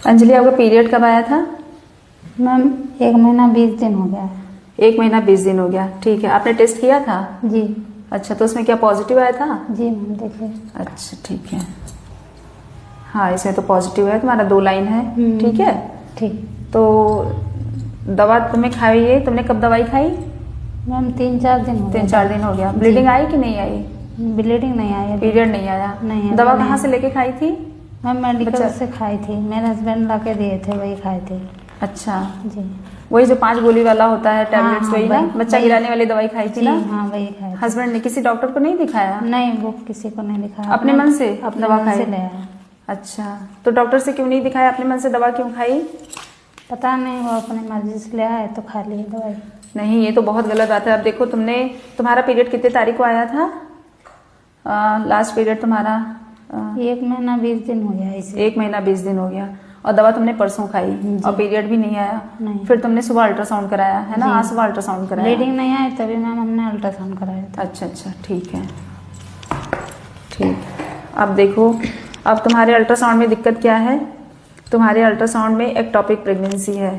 अंजलि, आपका पीरियड कब आया था? मैम 1 महीना 20 दिन हो गया है। 1 महीना 20 दिन हो गया, ठीक है। आपने टेस्ट किया था? जी। अच्छा, तो उसमें क्या पॉजिटिव आया था? जी मैम, देखिए। अच्छा, ठीक है। हाँ, इसमें तो पॉजिटिव है, तुम्हारा 2 लाइन है, ठीक है। ठीक। तो दवा तुम्हें खाई है, तुमने कब दवाई खाई? मैम 3-4 दिन हो गया। 3-4 दिन हो गया। ब्लीडिंग आई कि नहीं आई? ब्लीडिंग नहीं आई। पीरियड नहीं आया? नहीं है। दवा कहाँ से लेके खाई थी? मैम मेडिकल से खाई थी, मेरे हस्बैंड ला के दिए थे, वही खाए थे। अच्छा जी। वही जो 5 गोली वाला होता है टैबलेट्स, वही ना? बच्चा गिराने वाली दवाई खाई थी ना? हाँ वही खाई। हस्बैंड ने किसी डॉक्टर को नहीं दिखाया? नहीं, वो किसी को नहीं दिखाया। अपने मन से दवा खाई? ले आया। अच्छा, तो डॉक्टर से क्यों नहीं दिखाया, अपने मन से दवा क्यों खाई? पता नहीं, वो अपने मर्जी से ले आए तो खा ली दवाई। नहीं, ये तो बहुत गलत बात है। अब देखो, तुम्हारा पीरियड कितने तारीख को आया था? लास्ट पीरियड तुम्हारा 1 महीना 20 दिन हो गया इसे। 1 महीना 20 दिन हो गया, और दवा तुमने परसों खाई और पीरियड भी नहीं आया। नहीं। फिर तुमने सुबह अल्ट्रासाउंड कराया है ना? आज सुबह अल्ट्रासाउंड कराया। ब्लीडिंग नहीं आई तभी मैम हमने अल्ट्रासाउंड कराया था। अच्छा, ठीक है, ठीक। अब देखो, अब तुम्हारे अल्ट्रासाउंड में दिक्कत क्या है? तुम्हारे अल्ट्रासाउंड में एक्टोपिक प्रेगनेंसी है।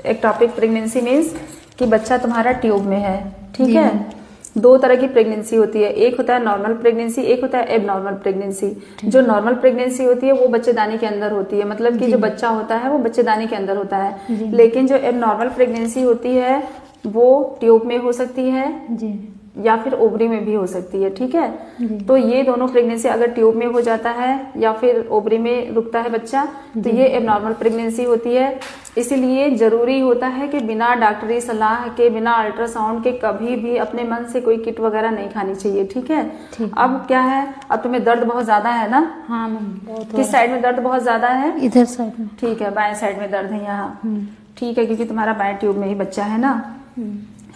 एक्टोपिक प्रेगनेंसी मीन्स कि बच्चा तुम्हारा ट्यूब में है, ठीक है। 2 तरह की प्रेगनेंसी होती है, एक होता है नॉर्मल प्रेगनेंसी, एक होता है एबनॉर्मल प्रेगनेंसी। जो नॉर्मल प्रेगनेंसी होती है वो बच्चेदानी के अंदर होती है, मतलब कि जो बच्चा होता है वो बच्चेदानी के अंदर होता है। लेकिन जो एबनॉर्मल प्रेगनेंसी होती है वो ट्यूब में हो सकती है जी, या फिर ओवरी में भी हो सकती है, ठीक है। तो ये दोनों प्रेगनेंसी अगर ट्यूब में हो जाता है या फिर ओवरी में रुकता है बच्चा, तो ये एबनॉर्मल प्रेगनेंसी होती है। इसीलिए जरूरी होता है कि बिना डॉक्टरी सलाह के, बिना अल्ट्रासाउंड के कभी भी अपने मन से कोई किट वगैरह नहीं खानी चाहिए, ठीक है। अब क्या है, अब तुम्हें दर्द बहुत ज्यादा है ना? हाँ मैम, बहुत। किस साइड में दर्द बहुत ज्यादा है? इधर साइड में। ठीक है, बाएं साइड में दर्द है यहाँ, ठीक है, क्योंकि तुम्हारा बाएं ट्यूब में ही बच्चा है ना।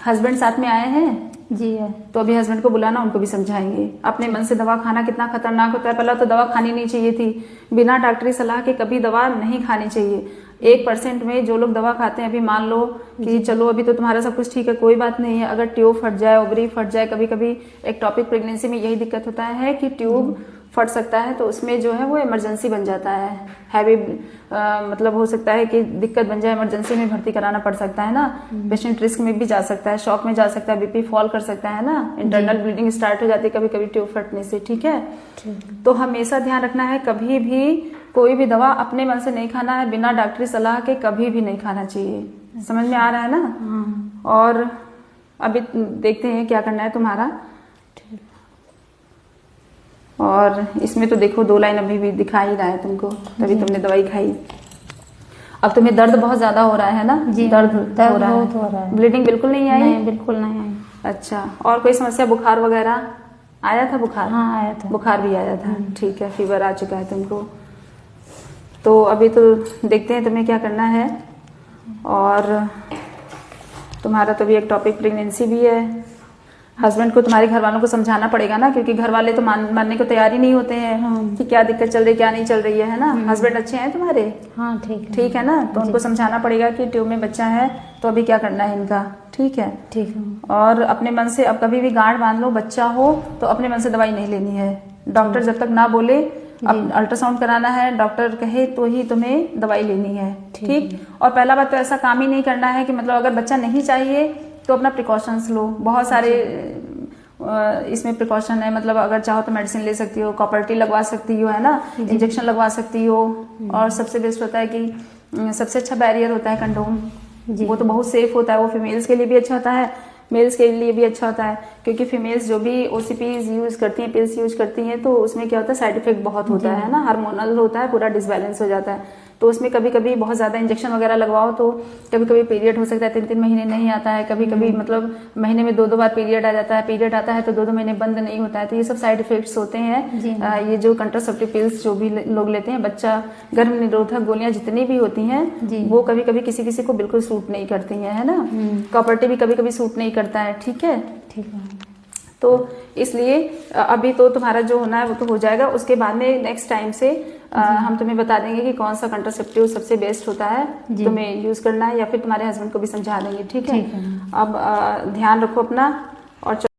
हस्बैंड साथ में आए हैं? जी है। तो अभी हस्बैंड को बुलाना, उनको भी समझाएंगे। अपने मन से दवा खाना कितना खतरनाक होता है। पहला तो दवा खानी नहीं चाहिए थी, बिना डॉक्टरी सलाह के कभी दवा नहीं खानी चाहिए। 1% में जो लोग दवा खाते हैं, अभी मान लो कि चलो अभी तो तुम्हारा सब कुछ ठीक है, कोई बात नहीं है, अगर ट्यूब फट जाए, ओवरी फट जाए, कभी कभी एक्टोपिक प्रेगनेंसी में यही दिक्कत होता है कि ट्यूब फट सकता है, तो उसमें जो है वो इमरजेंसी बन जाता है, हैवी मतलब हो सकता है कि दिक्कत बन जाए, इमरजेंसी में भर्ती कराना पड़ सकता है ना। पेशेंट रिस्क में भी जा सकता है, शॉक में जा सकता है, बीपी फॉल कर सकता है ना, इंटरनल ब्लीडिंग स्टार्ट हो जाती है कभी कभी ट्यूब फटने से, ठीक है। तो हमेशा ध्यान रखना है, कभी भी कोई भी दवा अपने मन से नहीं खाना है, बिना डॉक्टरी सलाह के कभी भी नहीं खाना चाहिए। समझ में आ रहा है ना? और अभी देखते हैं क्या करना है तुम्हारा। और इसमें तो देखो 2 लाइन अभी भी दिखा ही रहा है तुमको, तभी तुमने दवाई खाई। अब तुम्हें दर्द बहुत ज्यादा हो रहा है ना? जी, दर्द हो रहा है। ब्लीडिंग बिल्कुल नहीं आई? नहीं, बिल्कुल नहीं आई। अच्छा, और कोई समस्या, बुखार वगैरह आया था? बुखार? हाँ आया था। बुखार भी आया था, ठीक है, फीवर आ चुका है तुमको। तो अभी तो देखते हैं तुम्हें क्या करना है। और तुम्हारा तो भी एक्टोपिक प्रेगनेंसी भी है। हस्बैंड को, तुम्हारे घर वालों को समझाना पड़ेगा ना, क्योंकि घर वाले तो मानने को तैयार ही नहीं होते हैं कि क्या दिक्कत चल रही है, क्या नहीं चल रही है ना। हस्बैंड अच्छे हैं तुम्हारे? हाँ ठीक है। ठीक है ना, तो उनको समझाना पड़ेगा कि ट्यूब में बच्चा है तो अभी क्या करना है इनका, ठीक है। ठीक है। और अपने मन से अब कभी भी गांठ बांध लो, बच्चा हो तो अपने मन से दवाई नहीं लेनी है। डॉक्टर जब तक ना बोले, अब अल्ट्रासाउंड कराना है, डॉक्टर कहे तो ही तुम्हें दवाई लेनी है, ठीक। और पहला बात तो ऐसा काम ही नहीं करना है कि मतलब अगर बच्चा नहीं चाहिए तो अपना प्रिकॉशंस लो। बहुत सारे इसमें प्रिकॉशन है, मतलब अगर चाहो तो मेडिसिन ले सकती हो, कॉपर टी लगवा सकती हो, है ना, इंजेक्शन लगवा सकती हो। और सबसे बेस्ट होता है कि सबसे अच्छा बैरियर होता है कंडोम। वो तो बहुत सेफ होता है, वो फीमेल्स के लिए भी अच्छा होता है, मेल्स के लिए भी अच्छा होता है, क्योंकि फीमेल्स जो भी ओसीपीज यूज करती हैं, पिल्स यूज करती हैं, तो उसमें क्या होता है, साइड इफेक्ट बहुत होता है ना, हार्मोनल होता है, पूरा डिसबैलेंस हो जाता है। तो उसमें कभी कभी बहुत ज्यादा इंजेक्शन वगैरह लगवाओ तो कभी कभी पीरियड हो सकता है 3-3 महीने नहीं आता है, कभी कभी मतलब महीने में 2-2 बार पीरियड आ जाता है, पीरियड आता है तो 2-2 महीने बंद नहीं होता है। तो ये सब साइड इफेक्ट्स होते हैं। ये जो कंट्रासेप्टिव पिल्स जो भी लोग लेते हैं, बच्चा गर्भ निरोधक गोलियां जितनी भी होती हैं वो कभी कभी किसी किसी को बिल्कुल सूट नहीं करती है ना। कॉपर टी भी कभी कभी सूट नहीं करता है, ठीक है। तो इसलिए अभी तो तुम्हारा जो होना है वो तो हो जाएगा, उसके बाद में नेक्स्ट टाइम से हम तुम्हें बता देंगे कि कौन सा कंट्रासेप्टिव सबसे बेस्ट होता है तुम्हें यूज करना है, या फिर तुम्हारे हस्बैंड को भी समझा देंगे, ठीक है। अब ध्यान रखो अपना और